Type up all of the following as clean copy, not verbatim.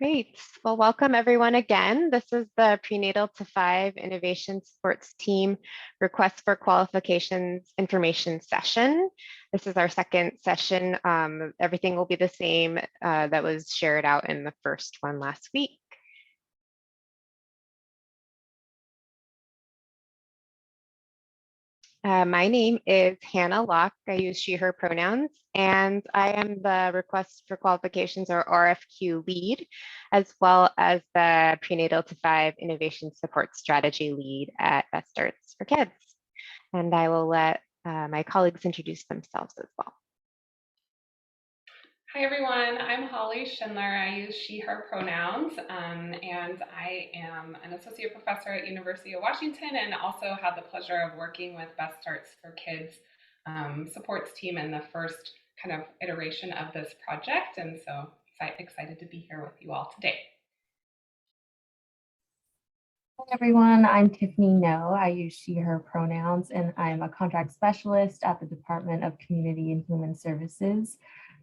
Great. Well, welcome everyone again. This is the Prenatal to 5 Innovation Supports Team Request for Qualifications Information Session. This is our second session. Everything will be the same that was shared out in the first one last week. My name is Hannah Locke. I use she, her pronouns, and I am the Request for Qualifications or RFQ lead, as well as the Prenatal to 5 Innovation Support Strategy lead at Best Starts for Kids. And I will let my colleagues introduce themselves as well. Hi everyone, I'm Holly Schindler. I use she, her pronouns, and I am an associate professor at University of Washington and also have the pleasure of working with Best Starts for Kids supports team in the first kind of iteration of this project. And so excited to be here with you all today. Hi everyone, I'm Tiffany No. I use she, her pronouns, and I'm a contract specialist at the Department of Community and Human Services.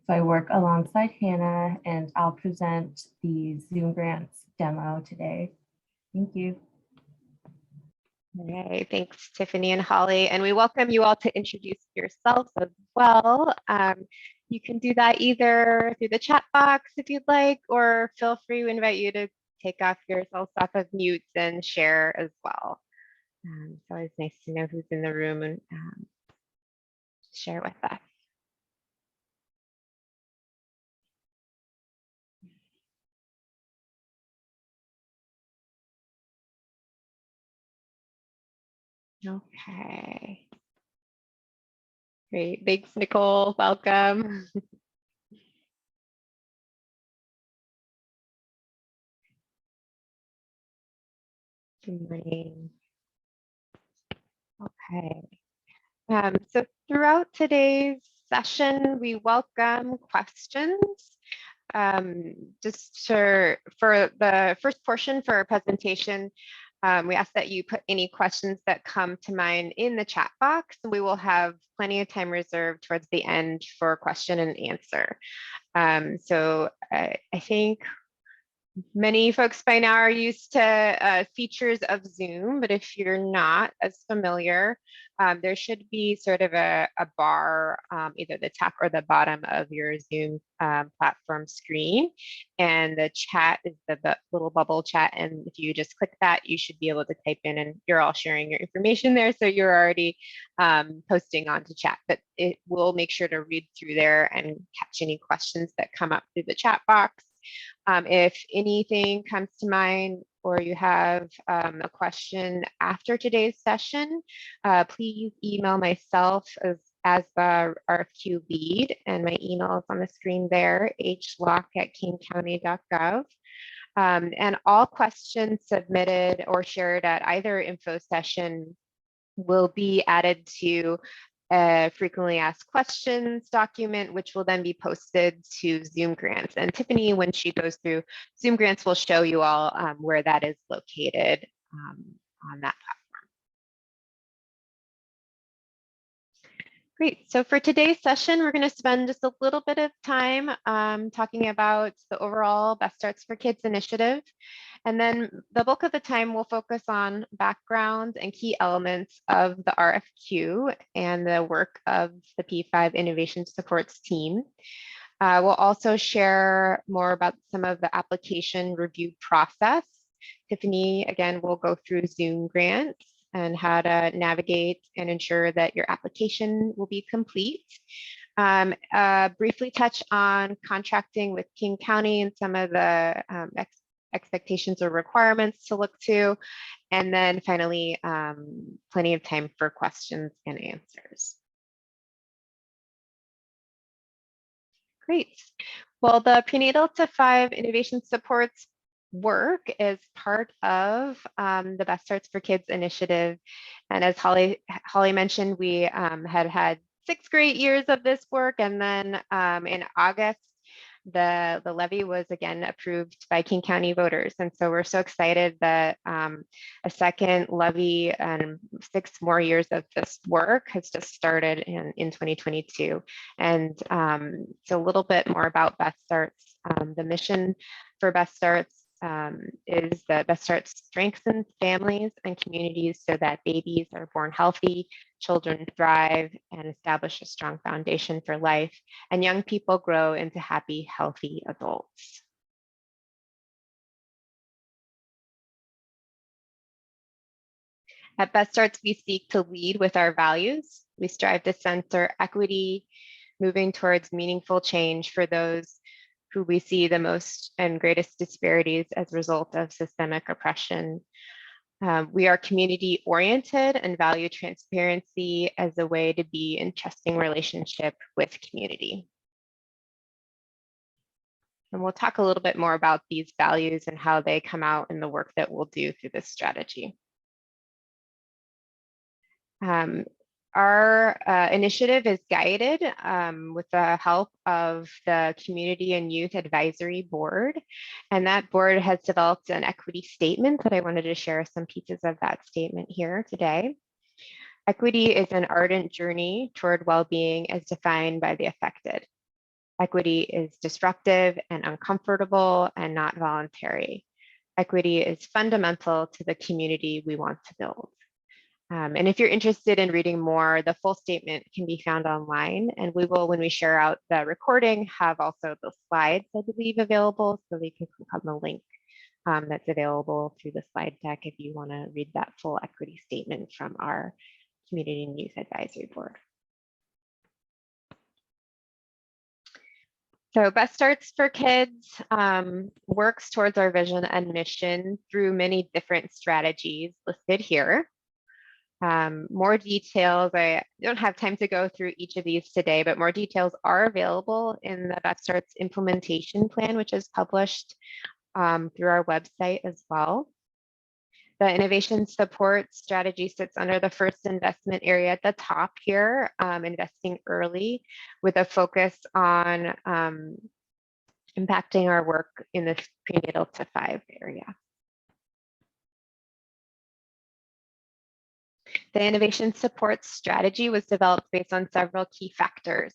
So I work alongside Hannah, and I'll present the Zoom Grants demo today. Thank you. All right, thanks Tiffany and Holly. And we welcome you all to introduce yourselves as well. You can do that either through the chat box if you'd like, or feel free, we invite you to take off yourselves off of mute and share as well. It's always nice to know who's in the room and share with us. Okay. Great. Thanks, Nicole. Welcome. Good morning. Okay. So throughout today's session, we welcome questions. Just for the first portion for our presentation, we ask that you put any questions that come to mind in the chat box. We will have plenty of time reserved towards the end for question and answer. So I think many folks by now are used to features of Zoom, but if you're not as familiar, there should be sort of a bar, either the top or the bottom of your Zoom platform screen. And the chat is the little bubble chat. And if you just click that, you should be able to type in, and you're all sharing your information there. So you're already posting onto chat, but it will make sure to read through there and catch any questions that come up through the chat box. If anything comes to mind or you have a question after today's session, please email myself as the RFQ lead, and my email is on the screen there, hlock@kingcounty.gov. And all questions submitted or shared at either info session will be added to a frequently asked questions document, which will then be posted to Zoom Grants. And Tiffany, when she goes through Zoom Grants, will show you all where that is located on that platform. Great. So for today's session, we're going to spend just a little bit of time talking about the overall Best Starts for Kids initiative. And then the bulk of the time will focus on background and key elements of the RFQ and the work of the P5 Innovation Supports team. We'll also share more about some of the application review process. Tiffany, again, will go through Zoom Grants and how to navigate and ensure that your application will be complete. Briefly touch on contracting with King County and some of the expectations or requirements to look to. And then finally, plenty of time for questions and answers. Great. Well, the Prenatal to 5 Innovation Supports work is part of the Best Starts for Kids initiative. And as Holly mentioned, we had 6 great years of this work. And then in August, the levy was again approved by King County voters. And so we're so excited that a second levy and 6 more years of this work has just started in 2022. And so a little bit more about Best Starts. The mission for Best Starts is that Best Starts strengthens families and communities so that babies are born healthy, children thrive and establish a strong foundation for life, and young people grow into happy, healthy adults. At Best Starts, we seek to lead with our values. We strive to center equity, moving towards meaningful change for those who we see the most and greatest disparities as a result of systemic oppression. We are community oriented and value transparency as a way to be in trusting relationship with community. And we'll talk a little bit more about these values and how they come out in the work that we'll do through this strategy. Our initiative is guided with the help of the Community and Youth Advisory Board, and that board has developed an equity statement that I wanted to share some pieces of that statement here today. Equity is an ardent journey toward well-being as defined by the affected. Equity is disruptive and uncomfortable and not voluntary. Equity is fundamental to the community we want to build. And if you're interested in reading more, the full statement can be found online, and we will, when we share out the recording, have also the slides, I believe, available, so they can click on the link that's available through the slide deck if you want to read that full equity statement from our Community and Youth Advisory Board. So Best Starts for Kids works towards our vision and mission through many different strategies listed here. More details, I don't have time to go through each of these today, but more details are available in the Best Starts implementation plan, which is published through our website as well. The innovation support strategy sits under the first investment area at the top here, investing early with a focus on impacting our work in the prenatal to 5 area. The innovation support strategy was developed based on several key factors.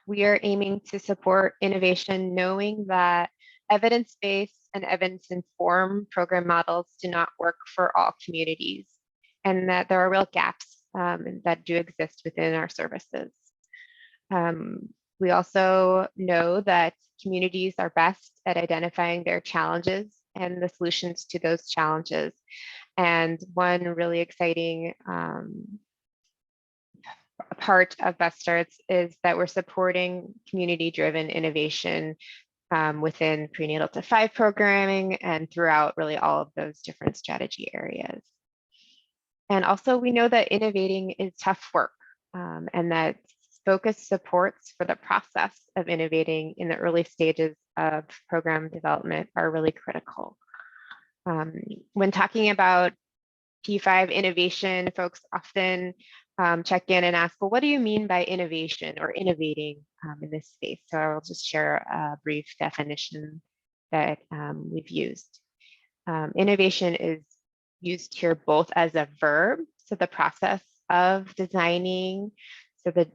We are aiming to support innovation knowing that evidence-based and evidence-informed program models do not work for all communities, and that there are real gaps that do exist within our services. We also know that communities are best at identifying their challenges and the solutions to those challenges. And one really exciting part of Best Starts is that we're supporting community-driven innovation within prenatal to 5 programming and throughout really all of those different strategy areas. And also we know that innovating is tough work and that focused supports for the process of innovating in the early stages of program development are really critical. When talking about P5 innovation, folks often check in and ask, well, what do you mean by innovation or innovating in this space? So I'll just share a brief definition that we've used. Innovation is used here both as a verb, so the process of designing, so the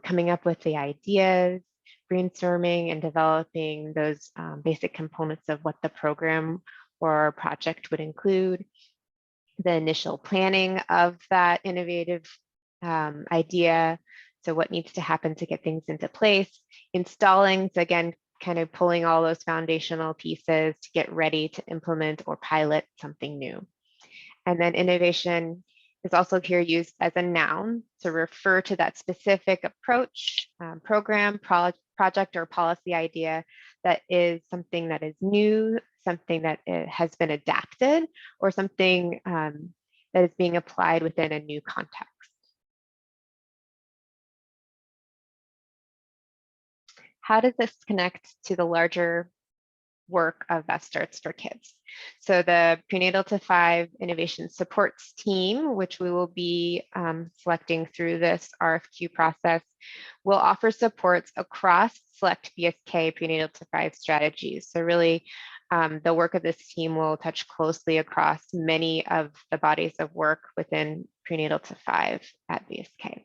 coming up with the ideas, brainstorming and developing those basic components of what the program or project would include, the initial planning of that innovative idea, so what needs to happen to get things into place, installing, so again, kind of pulling all those foundational pieces to get ready to implement or pilot something new. And then innovation is also here used as a noun to refer to that specific approach, program, project, or policy idea that is something that is new, something that has been adapted, or something that is being applied within a new context. How does this connect to the larger work of Best Starts for Kids? So the prenatal to 5 innovation supports team, which we will be selecting through this RFQ process, will offer supports across select BSK prenatal to 5 strategies. So really the work of this team will touch closely across many of the bodies of work within prenatal to 5 at BSK.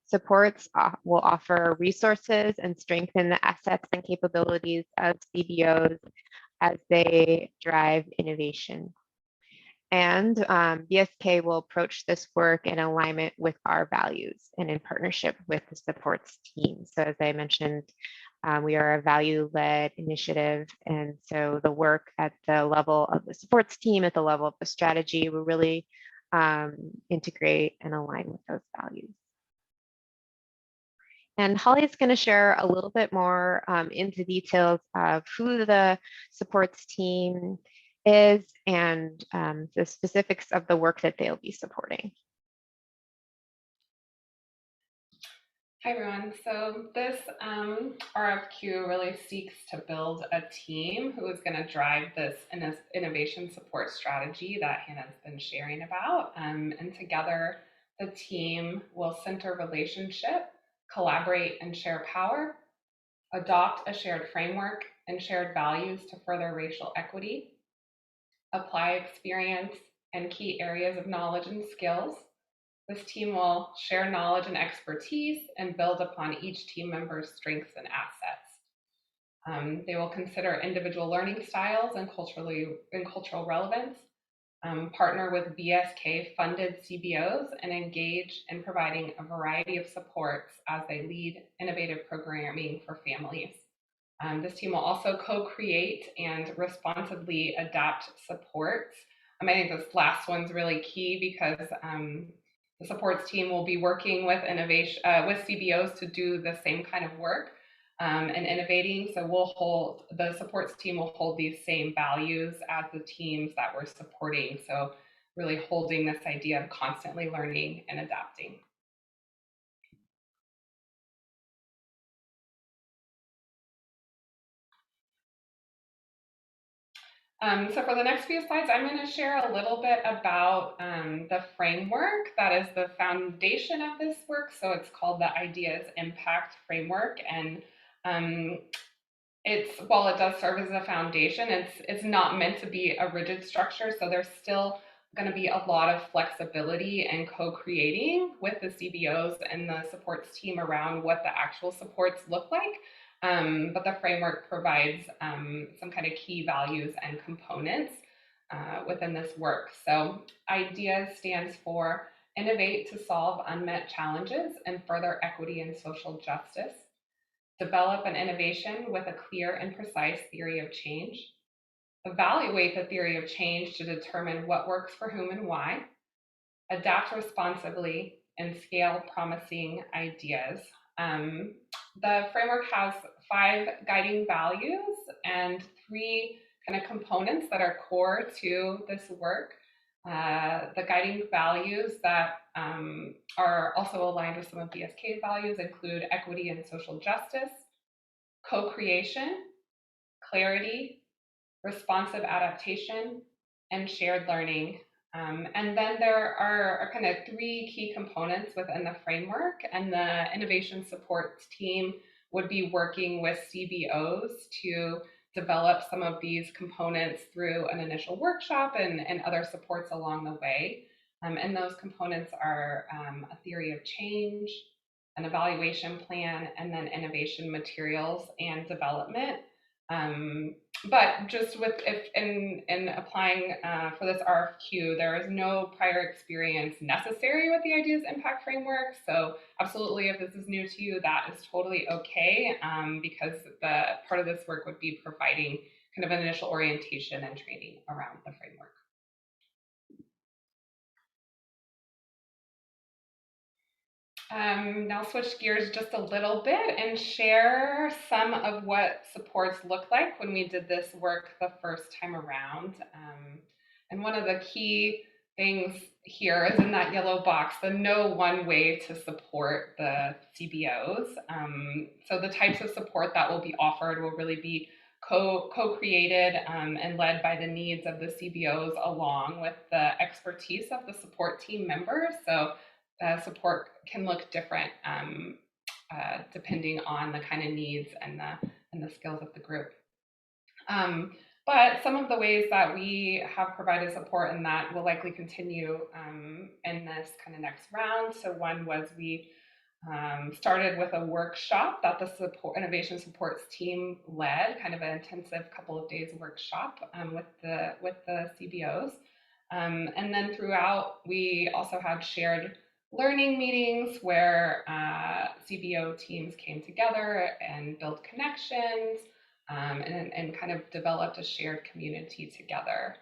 Supports will offer resources and strengthen the assets and capabilities of CBOs as they drive innovation. And BSK will approach this work in alignment with our values and in partnership with the supports team. So as I mentioned, we are a value-led initiative. And so the work at the level of the supports team, at the level of the strategy, will really integrate and align with those values. And Holly is going to share a little bit more into details of who the supports team is and the specifics of the work that they'll be supporting. Hi everyone. So this RFQ really seeks to build a team who is going to drive this innovation support strategy that Hannah's been sharing about. And together, the team will center relationship, collaborate and share power, adopt a shared framework and shared values to further racial equity, apply experience and key areas of knowledge and skills. This team will share knowledge and expertise and build upon each team member's strengths and assets. They will consider individual learning styles and cultural relevance, partner with BSK-funded CBOs, and engage in providing a variety of supports as they lead innovative programming for families. This team will also co-create and responsibly adapt supports. I think this last one's really key because the supports team will be working with with CBOs to do the same kind of work and innovating. So the supports team will hold these same values as the teams that we're supporting. So really holding this idea of constantly learning and adapting. So for the next few slides, I'm going to share a little bit about the framework that is the foundation of this work. So it's called the Ideas Impact Framework, and while it does serve as a foundation, it's not meant to be a rigid structure. So there's still going to be a lot of flexibility and co-creating with the CBOs and the supports team around what the actual supports look like. But the framework provides some kind of key values and components within this work. So IDEAS stands for Innovate to Solve Unmet Challenges and Further Equity and Social Justice. Develop an innovation with a clear and precise theory of change. Evaluate the theory of change to determine what works for whom and why. Adapt responsibly and scale promising ideas. The framework has 5 guiding values and 3 kind of components that are core to this work. The guiding values that are also aligned with some of BSK's values include equity and social justice, co-creation, clarity, responsive adaptation, and shared learning. And then there are kind of 3 key components within the framework, and the innovation support team would be working with CBOs to develop some of these components through an initial workshop and other supports along the way. And those components are a theory of change, an evaluation plan, and then innovation materials and development. But just if in applying for this RFQ, there is no prior experience necessary with the Ideas Impact Framework. So absolutely, if this is new to you, that is totally okay, because the part of this work would be providing kind of an initial orientation and training around the framework. Now switch gears just a little bit and share some of what supports look like when we did this work the first time around. And one of the key things here is in that yellow box, the no one way to support the CBOs. So the types of support that will be offered will really be co-created and led by the needs of the CBOs along with the expertise of the support team members. So support can look different depending on the kind of needs and the skills of the group. But some of the ways that we have provided support and that will likely continue in this kind of next round. So one was we started with a workshop that the innovation supports team led, kind of an intensive couple of days workshop with the CBOs. And then throughout, we also had shared learning meetings where CBO teams came together and built connections and kind of developed a shared community together.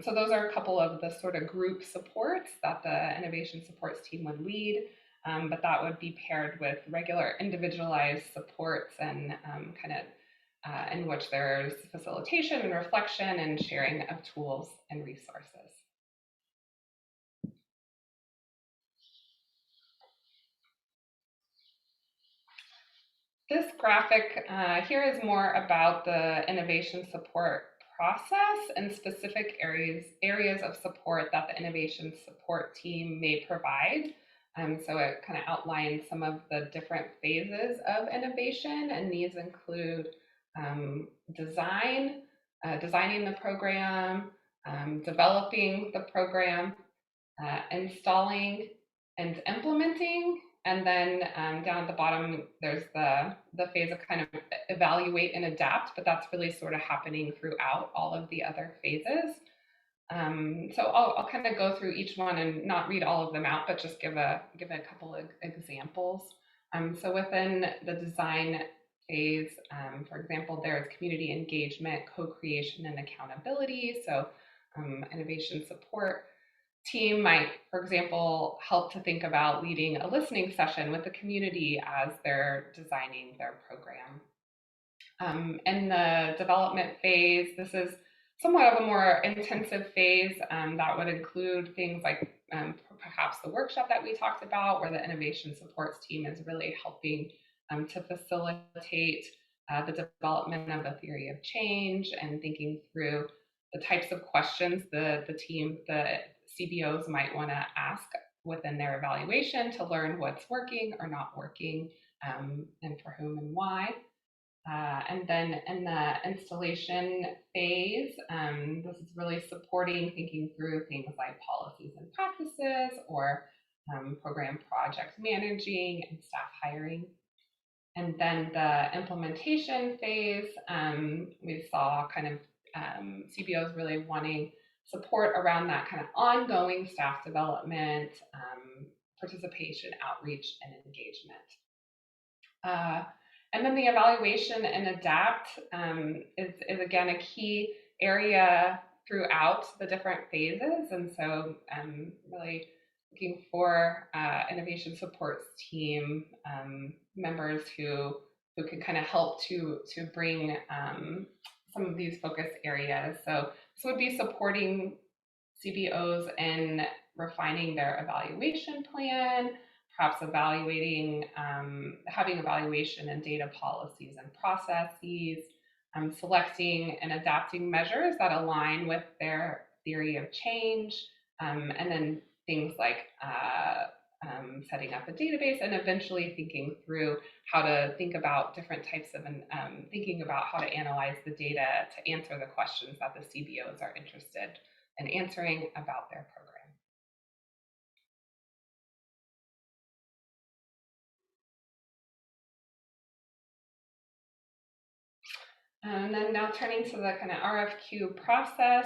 So those are a couple of the sort of group supports that the innovation supports team would lead, but that would be paired with regular individualized supports and kind of in which there's facilitation and reflection and sharing of tools and resources. This graphic here is more about the innovation support process and specific areas of support that the innovation support team may provide. So it kind of outlines some of the different phases of innovation, and these include designing the program, developing the program, installing and implementing, and then down at the bottom, there's the phase of kind of evaluate and adapt, but that's really sort of happening throughout all of the other phases. So I'll kind of go through each one and not read all of them out, but just give a couple of examples. So within the design phase, for example, there is community engagement, co-creation, and accountability. So innovation support team might, for example, help to think about leading a listening session with the community as they're designing their program. In the development phase, this is somewhat of a more intensive phase that would include things like perhaps the workshop that we talked about, where the innovation supports team is really helping to facilitate the development of a theory of change and thinking through the types of questions the CBOs might want to ask within their evaluation to learn what's working or not working, and for whom and why. And then in the installation phase, this is really supporting thinking through things like policies and practices, or program project managing and staff hiring. And then the implementation phase, we saw kind of CBOs really wanting support around that kind of ongoing staff development, participation, outreach, and engagement. And then the evaluation and adapt is again a key area throughout the different phases. And so really looking for innovation supports team members who can kind of help to bring some of these focus areas. So this would be supporting CBOs in refining their evaluation plan, perhaps evaluating, having evaluation and data policies and processes, selecting and adapting measures that align with their theory of change, and then things like setting up a database, and eventually thinking through how to think about different types of, thinking about how to analyze the data to answer the questions that the CBOs are interested in answering about their program. And then now turning to the kind of RFQ process,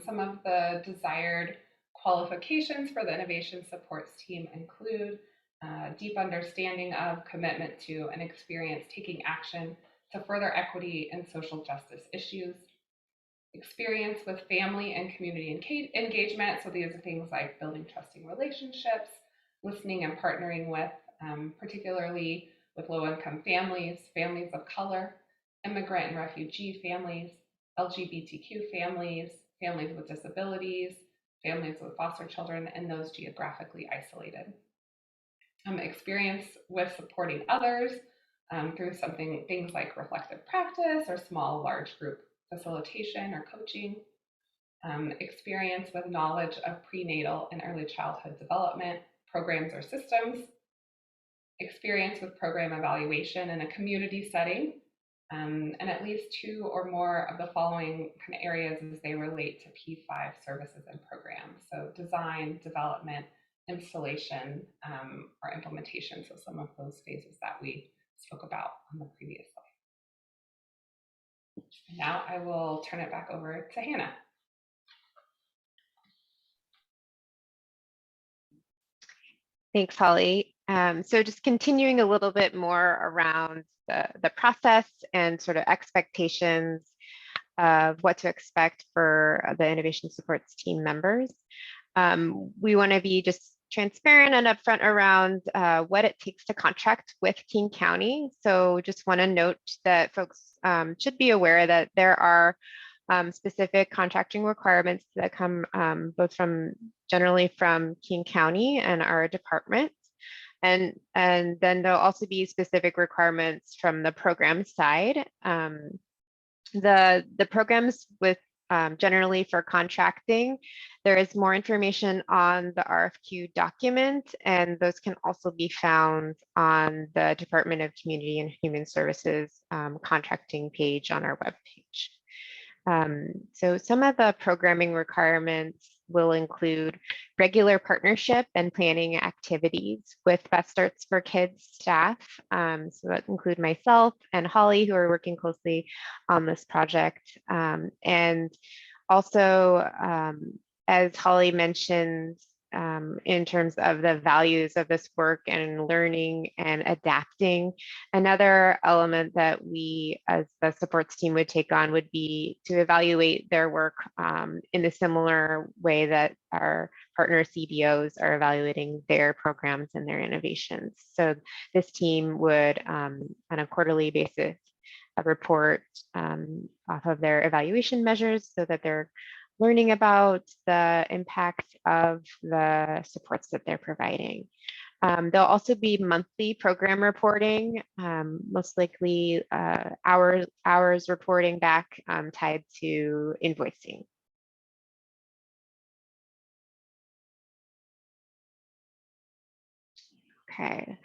some of the desired qualifications for the innovation supports team include deep understanding of, commitment to, and experience taking action to further equity and social justice issues, experience with family and community engagement. So these are things like building trusting relationships, listening and partnering with, particularly with low-income families, families of color, immigrant and refugee families, LGBTQ families, families with disabilities, families with foster children, and those geographically isolated. Experience with supporting others through things like reflective practice or small, large group facilitation or coaching. Experience with knowledge of prenatal and early childhood development programs or systems. Experience with program evaluation in a community setting. And at least 2 or more of the following kind of areas as they relate to P5 services and programs. So design, development, installation or implementation. So some of those phases that we spoke about on the previous slide. Now I will turn it back over to Hannah. Thanks, Holly. So just continuing a little bit more around the process and sort of expectations of what to expect for the innovation supports team members. We want to be just transparent and upfront around what it takes to contract with King County. So just want to note that folks should be aware that there are specific contracting requirements that come both from generally from King County and our department. And then there'll also be specific requirements from the program side. The programs with generally for contracting, there is more information on the RFQ document, and those can also be found on the Department of Community and Human Services contracting page on our webpage. So some of the programming requirements will include regular partnership and planning activities with Best Starts for Kids staff. So that include myself and Holly, who are working closely on this project. And also, as Holly mentioned, in terms of the values of this work and learning and adapting. Another element that we as the supports team would take on would be to evaluate their work in a similar way that our partner CBOs are evaluating their programs and their innovations. So this team would on a quarterly basis report off of their evaluation measures so that they're learning about the impact of the supports that they're providing. There'll also be monthly program reporting, most likely hours reporting back tied to invoicing. Okay.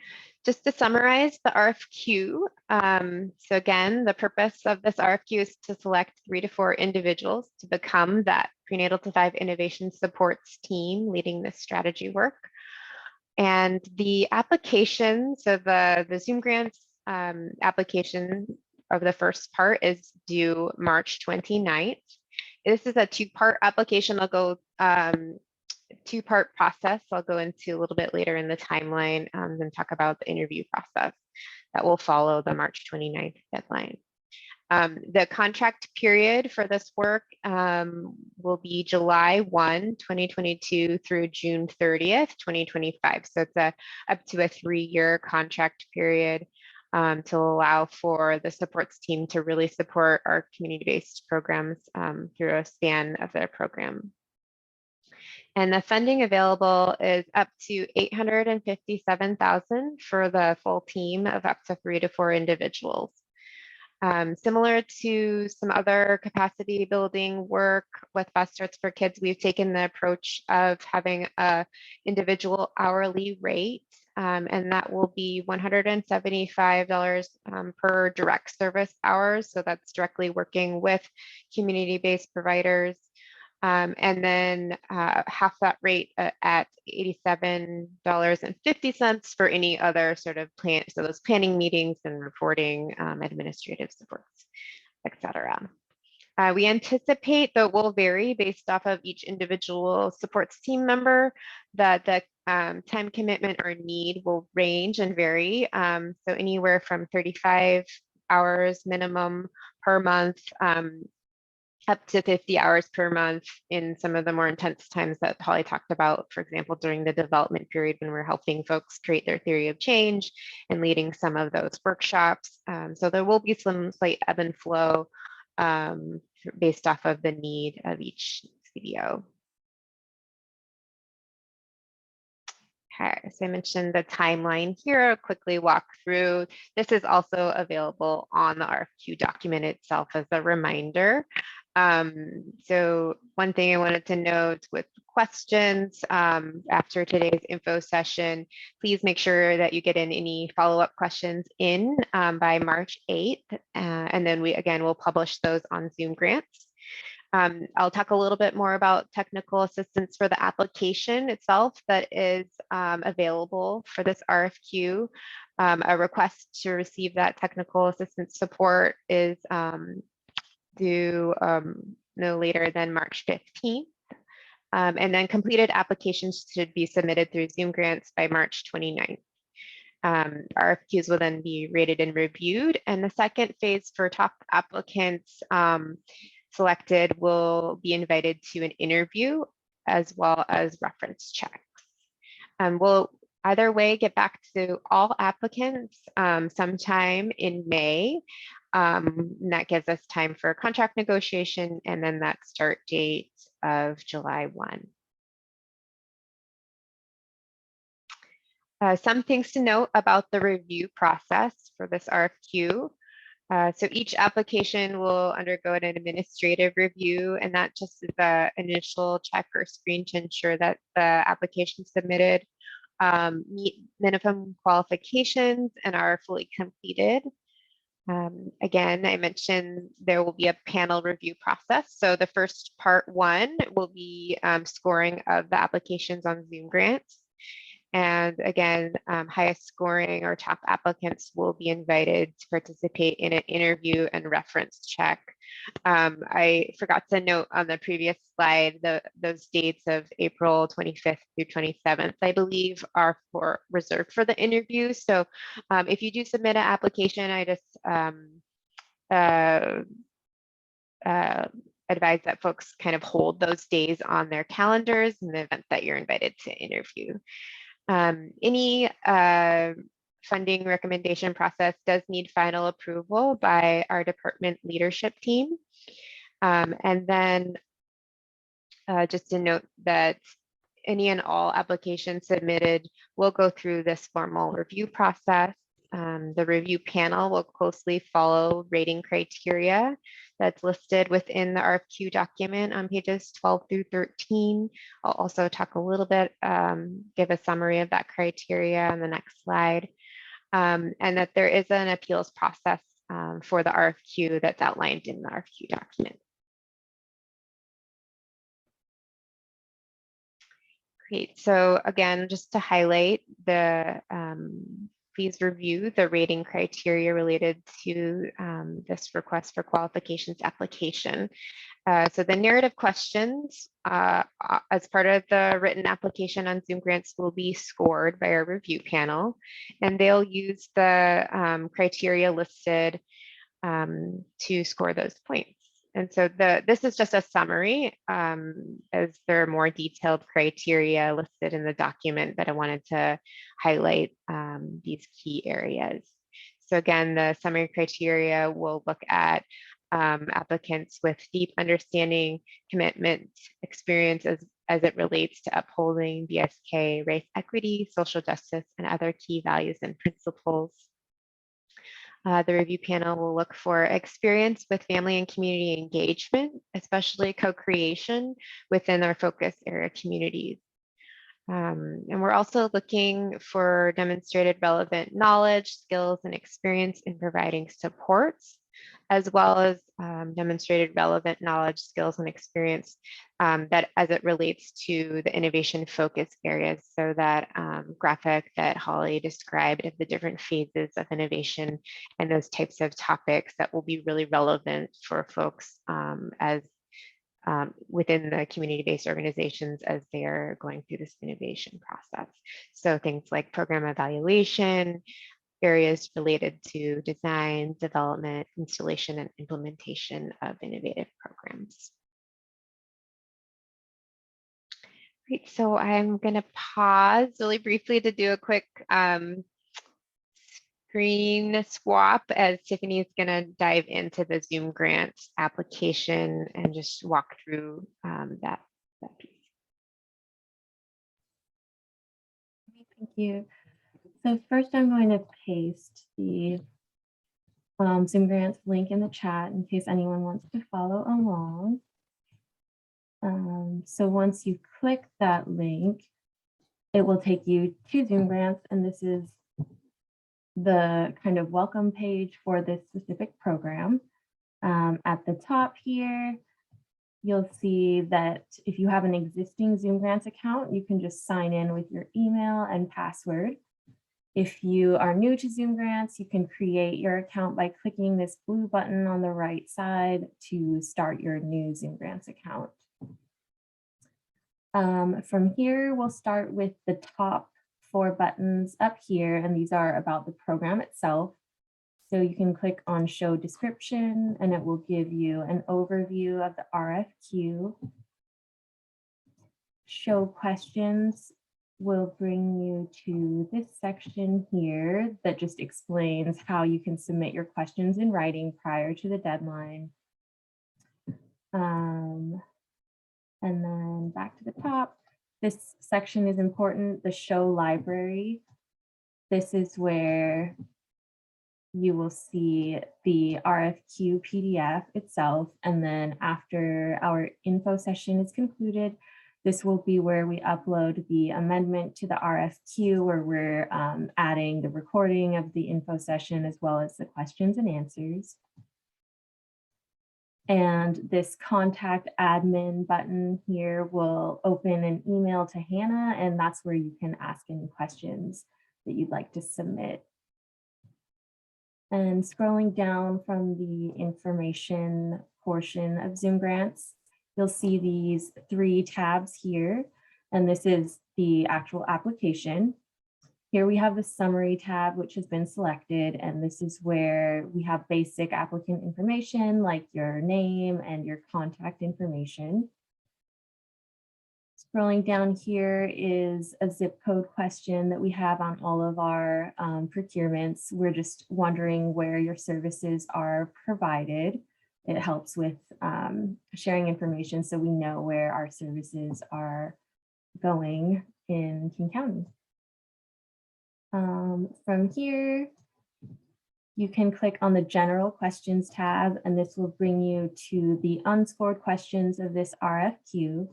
Just to summarize the RFQ, so again, the purpose of this RFQ is to select 3 to 4 individuals to become that prenatal to 5 innovation supports team leading this strategy work. And the application, so the Zoom grants application of the first part is due March 29th. This is a 2-part application. I'll go 2-part process I'll go into a little bit later in the timeline and talk about the interview process that will follow the March 29th deadline. The contract period for this work will be July 1, 2022 through June 30th, 2025. So it's up to a 3-year contract period to allow for the supports team to really support our community-based programs through a span of their program. And the funding available is up to $857,000 for the full team of up to 3 to 4 individuals. Similar to some other capacity building work with Best Starts for Kids, we've taken the approach of having an individual hourly rate, and that will be $175 per direct service hours. So that's directly working with community-based providers. And then half that rate at $87.50 for any other sort of plan, so those planning meetings and reporting, administrative supports, etc. We anticipate that will vary based off of each individual supports team member, that the time commitment or need will range and vary. So anywhere from 35 hours minimum per month up to 50 hours per month in some of the more intense times that Holly talked about, for example, during the development period when we're helping folks create their theory of change and leading some of those workshops. So there will be some slight ebb and flow based off of the need of each CBO. Okay, so I mentioned the timeline here. I'll quickly walk through. This is also available on the RFQ document itself as a reminder. So one thing I wanted to note with questions after today's info session, please make sure that you get in any follow-up questions in by March 8th. And then we'll publish those on Zoom grants. I'll talk a little bit more about technical assistance for the application itself that is available for this RFQ. A request to receive that technical assistance support is due no later than March 15th. And then completed applications should be submitted through Zoom Grants by March 29th. RFQs will then be rated and reviewed. And the second phase for top applicants selected will be invited to an interview as well as reference checks. We'll either way get back to all applicants sometime in May. And that gives us time for contract negotiation and then that start date of July 1. Some things to note about the review process for this RFQ. So each application will undergo an administrative review, and that just is the initial check or screen to ensure that the application submitted meet minimum qualifications and are fully completed. Again, I mentioned there will be a panel review process. So the first part 1 will be scoring of the applications on Zoom Grants. And again, highest scoring or top applicants will be invited to participate in an interview and reference check. I forgot to note on the previous slide, those dates of April 25th through 27th, I believe, are reserved for the interview. So if you do submit an application, I just advise that folks kind of hold those days on their calendars in the event that you're invited to interview. Any funding recommendation process does need final approval by our department leadership team. And then just to note that any and all applications submitted will go through this formal review process. The review panel will closely follow rating criteria that's listed within the RFQ document on pages 12 through 13. I'll also talk a little bit, give a summary of that criteria on the next slide, and that there is an appeals process for the RFQ that's outlined in the RFQ document. Great, so again, just to highlight the please review the rating criteria related to this request for qualifications application. So the narrative questions as part of the written application on Zoom Grants will be scored by our review panel, and they'll use the criteria listed to score those points. And so this is just a summary, as there are more detailed criteria listed in the document that I wanted to highlight these key areas. So again, the summary criteria will look at applicants with deep understanding, commitment, experience as it relates to upholding BSK, race equity, social justice, and other key values and principles. The review panel will look for experience with family and community engagement, especially co-creation within our focus area communities. And we're also looking for demonstrated relevant knowledge, skills, and experience in providing supports, as well as demonstrated relevant knowledge, skills, and experience that as it relates to the innovation focus areas. So that graphic that Holly described of the different phases of innovation and those types of topics that will be really relevant for folks as within the community-based organizations as they are going through this innovation process. So things like program evaluation, areas related to design, development, installation, and implementation of innovative programs. Great, so I'm going to pause really briefly to do a quick screen swap as Tiffany is going to dive into the Zoom Grants application and just walk through that piece. Thank you. So first I'm going to paste the Zoom Grants link in the chat in case anyone wants to follow along. So once you click that link, it will take you to Zoom Grants, and this is the kind of welcome page for this specific program. At the top here, you'll see that if you have an existing Zoom Grants account, you can just sign in with your email and password. If you are new to Zoom Grants, you can create your account by clicking this blue button on the right side to start your new Zoom Grants account. From here, we'll start with the top 4 buttons up here, and these are about the program itself. So you can click on Show Description, and it will give you an overview of the RFQ. Show Questions will bring you to this section here that just explains how you can submit your questions in writing prior to the deadline. And then back to the top, this section is important, the Show Library. This is where you will see the RFQ PDF itself. And then after our info session is concluded, this will be where we upload the amendment to the RFQ, where we're adding the recording of the info session as well as the questions and answers. And this contact admin button here will open an email to Hannah, and that's where you can ask any questions that you'd like to submit. And scrolling down from the information portion of Zoom Grants, you'll see these 3 tabs here, and this is the actual application. Here we have the summary tab, which has been selected, and this is where we have basic applicant information like your name and your contact information. Scrolling down here is a zip code question that we have on all of our procurements. We're just wondering where your services are provided. It helps with sharing information so we know where our services are going in King County. From here, you can click on the General Questions tab, and this will bring you to the unscored questions of this RFQ.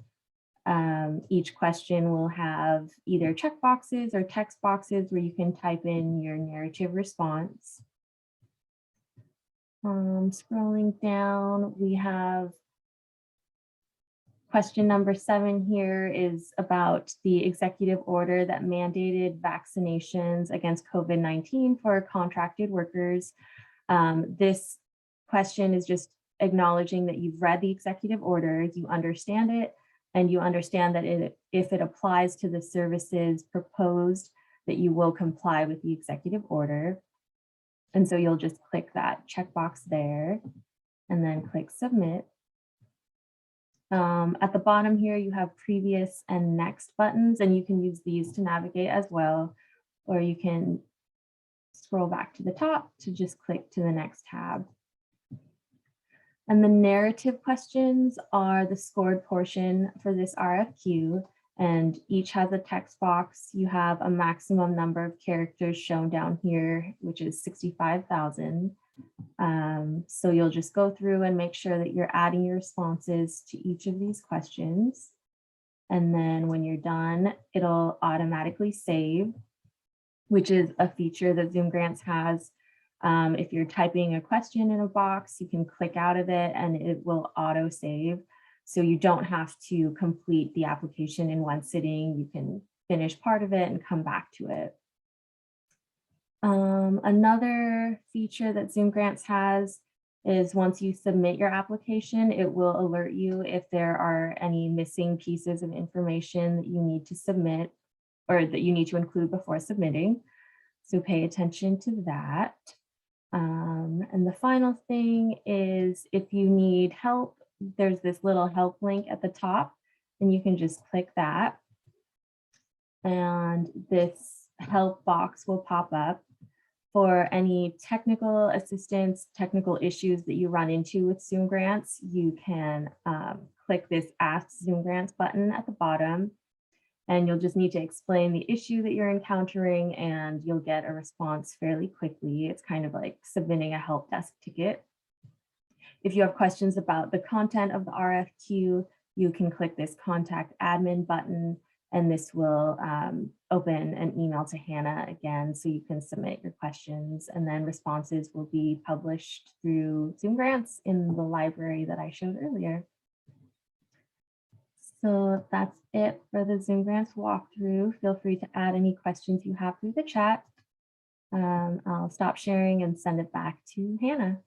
Each question will have either checkboxes or text boxes where you can type in your narrative response. Scrolling down, we have question number 7 here is about the executive order that mandated vaccinations against COVID-19 for contracted workers. This question is just acknowledging that you've read the executive order, you understand it, and you understand that if it applies to the services proposed, that you will comply with the executive order. And so you'll just click that checkbox there and then click submit. At the bottom here, you have previous and next buttons, and you can use these to navigate as well, or you can scroll back to the top to just click to the next tab. And the narrative questions are the scored portion for this RFQ, and each has a text box. You have a maximum number of characters shown down here, which is 65,000. So you'll just go through and make sure that you're adding your responses to each of these questions. And then when you're done, it'll automatically save, which is a feature that Zoom Grants has. If you're typing a question in a box, you can click out of it and it will auto save. So you don't have to complete the application in one sitting. You can finish part of it and come back to it. Another feature that Zoom Grants has is once you submit your application, it will alert you if there are any missing pieces of information that you need to submit or that you need to include before submitting. So pay attention to that. And the final thing is if you need help, there's this little help link at the top, and you can just click that. And this help box will pop up. For any technical assistance, technical issues that you run into with Zoom Grants, you can click this Ask Zoom Grants button at the bottom, and you'll just need to explain the issue that you're encountering, and you'll get a response fairly quickly. It's kind of like submitting a help desk ticket. If you have questions about the content of the RFQ, you can click this Contact Admin button, and this will open an email to Hannah again, so you can submit your questions, and then responses will be published through Zoom Grants in the library that I showed earlier. So that's it for the Zoom Grants walkthrough. Feel free to add any questions you have through the chat. I'll stop sharing and send it back to Hannah.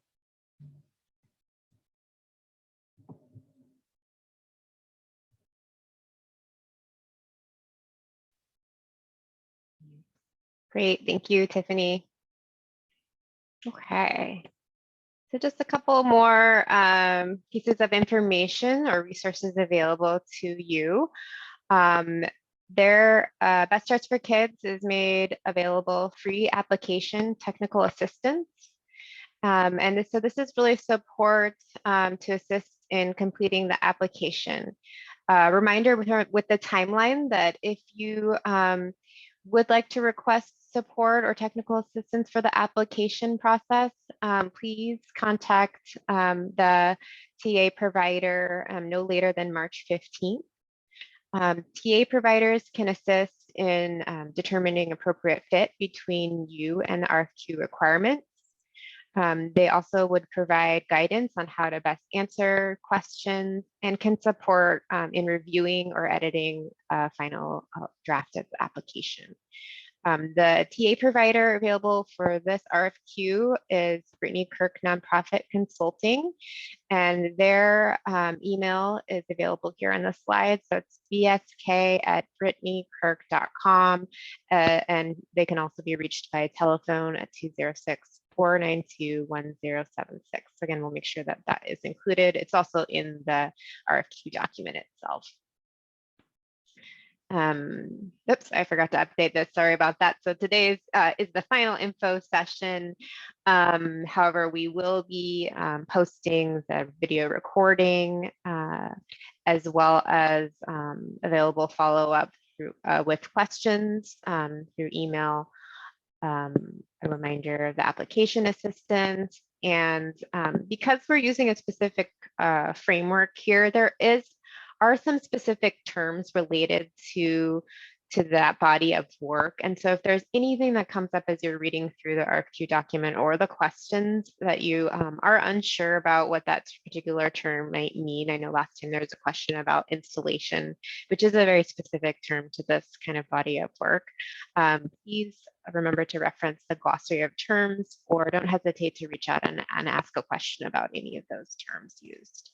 Great, thank you, Tiffany. Okay, so just a couple more pieces of information or resources available to you. Best Starts for Kids is made available free application technical assistance. So this is really support to assist in completing the application. Reminder with the timeline that if you would like to request support or technical assistance for the application process, please contact the TA provider no later than March 15th. TA providers can assist in determining appropriate fit between you and the RFQ requirements. They also would provide guidance on how to best answer questions and can support in reviewing or editing a final draft of the application. The TA provider available for this RFQ is Brittany Kirk Nonprofit Consulting, and their email is available here on the slide. So it's bsk@brittanyKirk.com, and they can also be reached by telephone at 206-492-1076. Again, we'll make sure that that is included. It's also in the RFQ document itself. Oops, I forgot to update this. Sorry about that. So today's is the final info session. However, we will be posting the video recording as well as available follow-up through with questions through email, a reminder of the application assistance. And because we're using a specific framework here, there are some specific terms related to that body of work. And so if there's anything that comes up as you're reading through the RFQ document or the questions that you are unsure about what that particular term might mean. I know last time there was a question about installation, which is a very specific term to this kind of body of work. Please remember to reference the glossary of terms, or don't hesitate to reach out and ask a question about any of those terms used.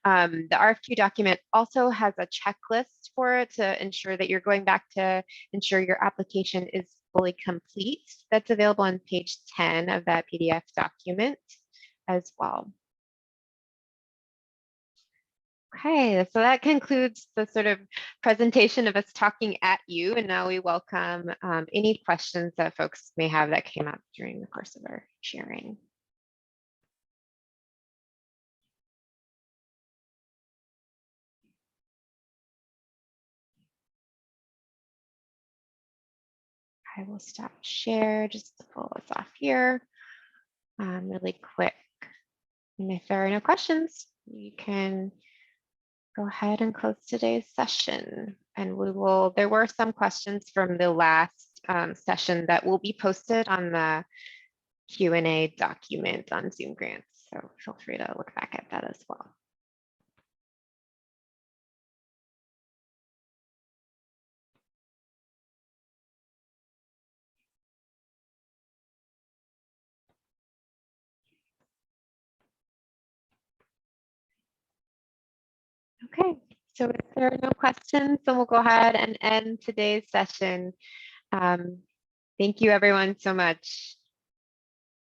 The RFQ document also has a checklist for it to ensure that you're going back to ensure your application is fully complete. That's available on page 10 of that PDF document as well. Okay, so that concludes the sort of presentation of us talking at you, and now we welcome any questions that folks may have that came up during the course of our sharing. I will stop share just to pull this off here really quick. And if there are no questions, we can go ahead and close today's session. And there were some questions from the last session that will be posted on the Q&A document on Zoom Grants. So feel free to look back at that as well. Okay, so if there are no questions, then we'll go ahead and end today's session. Thank you everyone so much.